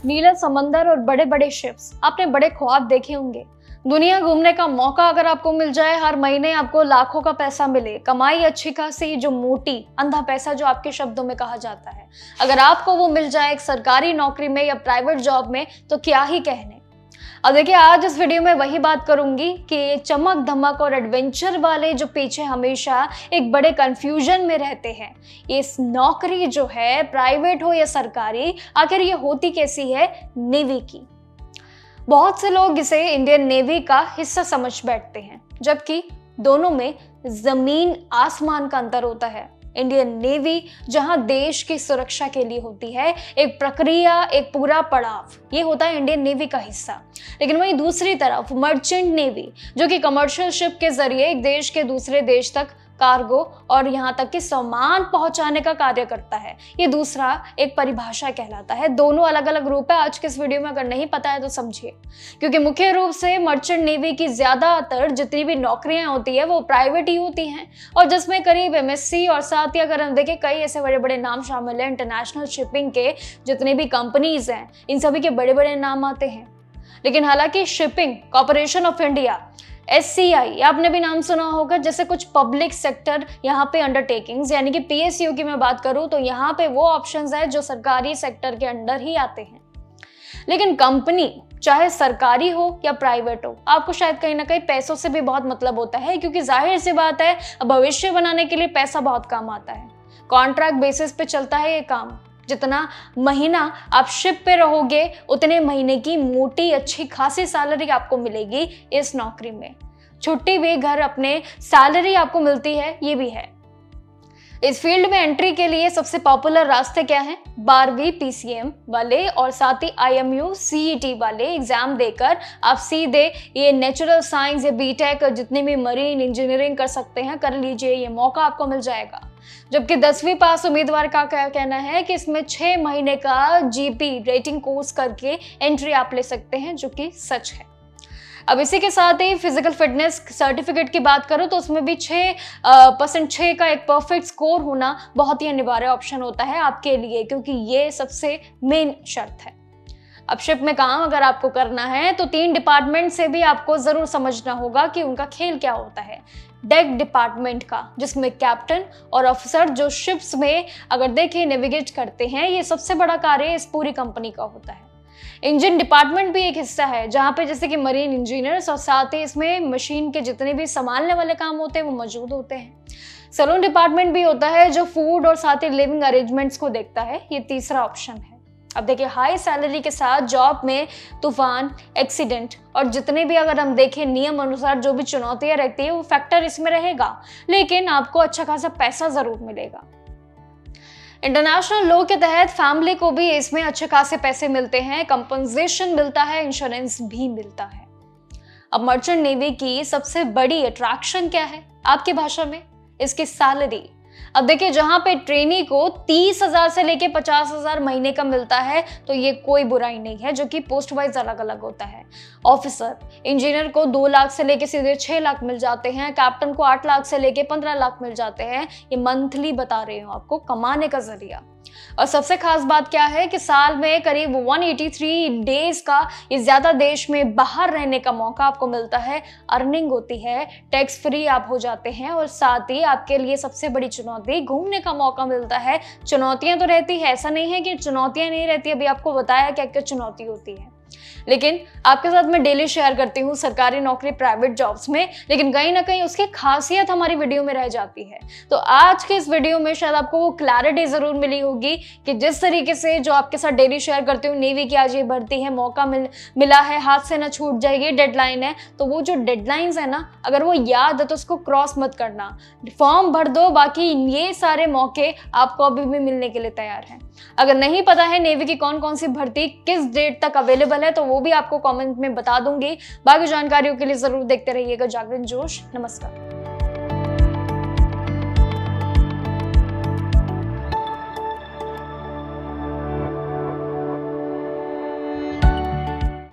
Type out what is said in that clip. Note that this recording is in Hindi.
नीला समंदर और बड़े बड़े शिप्स, आपने बड़े ख्वाब देखे होंगे। दुनिया घूमने का मौका अगर आपको मिल जाए, हर महीने आपको लाखों का पैसा मिले, कमाई अच्छी खासी, जो मोटी अंधा पैसा जो आपके शब्दों में कहा जाता है, अगर आपको वो मिल जाए एक सरकारी नौकरी में या प्राइवेट जॉब में, तो क्या ही कहने। अब देखिए, आज इस वीडियो में वही बात करूंगी कि चमक धमक और एडवेंचर वाले जो पीछे हमेशा एक बड़े कंफ्यूजन में रहते हैं, ये इस नौकरी जो है प्राइवेट हो या सरकारी, आखिर ये होती कैसी है, नेवी की। बहुत से लोग इसे इंडियन नेवी का हिस्सा समझ बैठते हैं, जबकि दोनों में जमीन आसमान का अंतर होता है। इंडियन नेवी जहां देश की सुरक्षा के लिए होती है, एक प्रक्रिया, एक पूरा पड़ाव, ये होता है इंडियन नेवी का हिस्सा। लेकिन वहीं दूसरी तरफ मर्चेंट नेवी, जो कि कमर्शियल शिप के जरिए एक देश के दूसरे देश तक कार्गो और यहाँ तक कि सामान पहुंचाने का कार्य करता है, ये दूसरा एक परिभाषा कहलाता है। दोनों अलग अलग रूप है। आज के इस वीडियो में अगर नहीं पता है तो समझिए, क्योंकि मुख्य रूप से मर्चेंट नेवी की ज्यादातर जितनी भी नौकरियां होती है वो प्राइवेट ही होती हैं, और जिसमें करीब एमएससी और साथ ही अगर हम देखें कई ऐसे बड़े बड़े नाम शामिल हैं। इंटरनेशनल शिपिंग के जितने भी कंपनीज हैं, इन सभी के बड़े बड़े नाम आते हैं। लेकिन हालांकि shipping corporation of India, SCI, आपने भी नाम सुना होगा, जैसे कुछ पब्लिक सेक्टर यहाँ पे अंडरटेकिंग्स, यानी कि PSU की मैं बात करूँ तो यहाँ पे वो ऑप्शंस है जो सरकारी सेक्टर के अंडर ही आते हैं। लेकिन कंपनी चाहे सरकारी हो या प्राइवेट हो, आपको शायद कहीं ना कहीं पैसों से भी बहुत मतलब होता है, क्योंकि जाहिर सी बात है भविष्य बनाने के लिए पैसा बहुत काम आता है। कॉन्ट्रैक्ट बेसिस पे चलता है ये काम। जितना महीना आप शिप पे रहोगे, उतने महीने की मोटी अच्छी खासी सैलरी आपको मिलेगी इस नौकरी में। छुट्टी भी घर अपने सैलरी आपको मिलती है, ये भी है। इस फील्ड में एंट्री के लिए सबसे पॉपुलर रास्ते क्या हैं? 12वीं PCM वाले और साथ ही IMU CET वाले एग्जाम देकर आप सीधे ये नेचुरल साइंस या बीटेक, जितनी भी मरीन इंजीनियरिंग कर सकते हैं, कर लीजिए, ये मौका आपको मिल जाएगा। जबकि 10वीं पास उम्मीदवार का क्या कहना है कि इसमें 6 महीने का GP रेटिंग कोर्स करके एंट्री आप ले सकते हैं, जो कि सच है। अब इसी के साथ ही फिजिकल फिटनेस सर्टिफिकेट की बात करूं तो उसमें भी 6% का एक परफेक्ट स्कोर होना बहुत ही अनिवार्य ऑप्शन होता है आपके लिए, क्योंकि ये सबसे मेन शर्त है। अब शिप में काम अगर आपको करना है तो 3 डिपार्टमेंट से भी आपको जरूर समझना होगा कि उनका खेल क्या होता है। डेक डिपार्टमेंट का, जिसमें कैप्टन और ऑफिसर जो शिप्स में अगर देखें नेविगेट करते हैं, ये सबसे बड़ा कार्य इस पूरी कंपनी का होता है। इंजन डिपार्टमेंट भी एक हिस्सा है, जहाँ पे जैसे कि मरीन इंजीनियर्स और साथ ही इसमें मशीन के जितने भी संभालने वाले काम होते हैं वो मौजूद होते हैं। सैलून डिपार्टमेंट भी होता है जो फूड और साथ ही लिविंग अरेंजमेंट्स को देखता है, ये तीसरा ऑप्शन है। अब देखिए, हाई सैलरी के साथ जॉब में तूफान, एक्सीडेंट और जितने भी अगर हम देखें नियम अनुसार जो भी चुनौतियां रहती है वो फैक्टर इसमें रहेगा, लेकिन आपको अच्छा खासा पैसा जरूर मिलेगा। इंटरनेशनल लॉ के तहत फैमिली को भी इसमें अच्छे खासे पैसे मिलते हैं, कंपनसेशन मिलता है, इंश्योरेंस भी मिलता है। अब मर्चेंट नेवी की सबसे बड़ी अट्रैक्शन क्या है आपकी भाषा में? इसकी सैलरी। अब देखिए, जहां पे ट्रेनी को 30,000 से लेके 50,000 महीने का मिलता है, तो ये कोई बुराई नहीं है, जो कि पोस्ट वाइज अलग अलग होता है। ऑफिसर इंजीनियर को 2 लाख से लेके सीधे 6 लाख मिल जाते हैं, कैप्टन को 8 लाख से लेके 15 लाख मिल जाते हैं। ये मंथली बता रही हूँ आपको, कमाने का जरिया। और सबसे खास बात क्या है कि साल में करीब 183 डेज का ये ज्यादा देश में बाहर रहने का मौका आपको मिलता है, अर्निंग होती है, टैक्स फ्री आप हो जाते हैं, और साथ ही आपके लिए सबसे बड़ी चुनौती घूमने का मौका मिलता है। चुनौतियां तो रहती है, ऐसा नहीं है कि चुनौतियां नहीं रहती, अभी आपको बताया क्या क्या चुनौती होती है, लेकिन आपके साथ मैं डेली शेयर करती हूँ सरकारी नौकरी, प्राइवेट जॉब्स में, लेकिन कहीं ना कहीं उसकी खासियत हमारी वीडियो में रह जाती है। तो आज के इस वीडियो में शायद आपको वो क्लैरिटी जरूर मिली होगी कि जिस तरीके से जो आपके साथ डेली शेयर करती हूँ, नेवी की आज ये भर्ती है, मौका मिला है, हाथ से ना छूट जाएगी, डेडलाइन है, तो वो जो डेडलाइंस है ना, अगर वो याद है तो उसको क्रॉस मत करना, फॉर्म भर दो, बाकी ये सारे मौके आपको अभी भी मिलने के लिए तैयार हैं। अगर नहीं पता है नेवी की कौन कौन सी भर्ती किस डेट तक अवेलेबल है, तो वो भी आपको कमेंट में बता दूंगी। बाकी जानकारियों के लिए जरूर देखते रहिएगा जागरण जोश। नमस्कार।